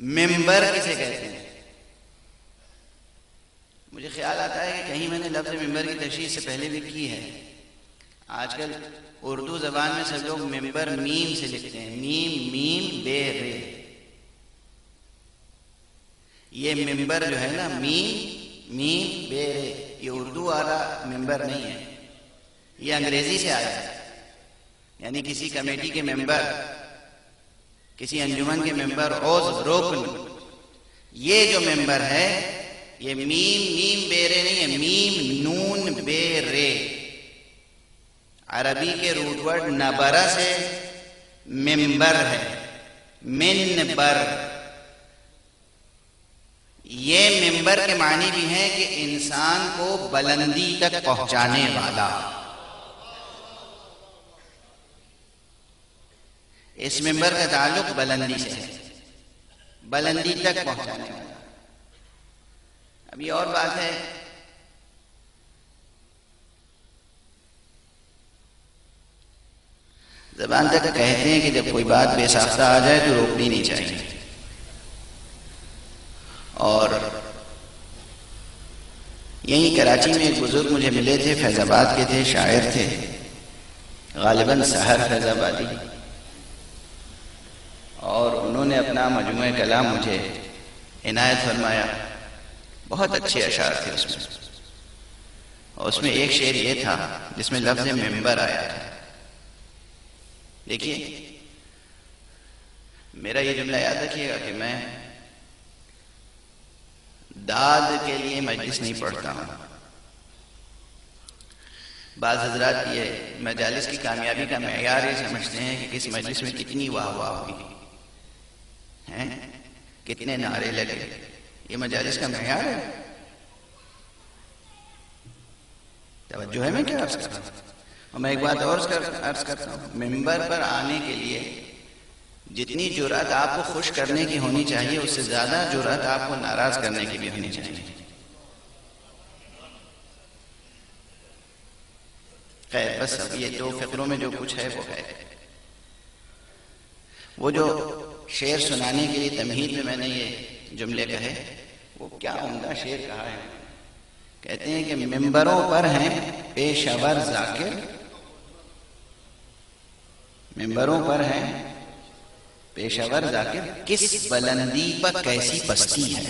ممبر کسے کہتے ہیں؟ مجھے خیال آتا ہے کہ کہیں میں نے لفظ ممبر کی تشریح سے پہلے بھی کی ہے. آج کل اردو زبان میں سب لوگ ممبر میم سے لکھتے ہیں، میم میم بے رے. یہ ممبر جو ہے نا، میم میم بے رے، یہ اردو والا ممبر نہیں ہے، یہ انگریزی سے آیا ہے. یعنی کسی کمیٹی کے ممبر، کسی انجمن کے ممبر، عضو، رکن، یہ جو ممبر ہے یہ میم میم بے رے نہیں ہے، میم نون بے رے. عربی کے روٹ ورڈ نبرہ سے ممبر ہے، منبر. یہ ممبر کے معنی بھی ہیں کہ انسان کو بلندی تک پہنچانے والا. اس ممبر کا تعلق بلندی سے ہے، بلندی تک پہنچانے والا. اب یہ اور بات ہے، زبان تک کہتے ہیں کہ جب کوئی بات بے ساختہ آ جائے تو روکنی نہیں چاہیے. اور یہیں کراچی میں ایک بزرگ مجھے ملے تھے، فیض آباد کے تھے، شاعر تھے، غالباً سحر فیض آبادی، اور انہوں نے اپنا مجموعہ کلام مجھے عنایت فرمایا. بہت اچھے اشعار تھے اس میں، اور اس میں ایک شعر یہ تھا جس میں لفظ ممبر آیا تھا. دیکھیے، میرا یہ جملہ یاد رکھیے گا کہ میں داد کے لیے مجلس نہیں پڑھتا ہوں. بعض حضرات یہ مجالس کی کامیابی کا معیار یہ سمجھتے ہیں کہ کس مجلس میں کتنی واہ واہ ہوئی ہیں، کتنے نعرے لگے. یہ مجالس کا معیار ہے؟ توجہ ہے میں کیا عرض کرتا ہوں؟ اور میں ایک بات اور عرض کرتا ہوں، ممبر پر آنے کے لیے جتنی جرأت آپ کو خوش کرنے کی ہونی چاہیے، اس سے زیادہ جرأت آپ کو ناراض کرنے کی بھی ہونی چاہیے. خیر، بس اب یہ دو فقروں میں جو کچھ ہے وہ ہے. وہ جو شعر سنانے کے لیے تمہید میں میں نے یہ جملے کہے، وہ کیا عمدہ شعر کہا ہے. کہتے ہیں کہ ممبروں پر ہیں پیشور ذاکر، ممبروں پر ہیں پیشور ذاکر، کس بلندی پر کیسی پستی ہے.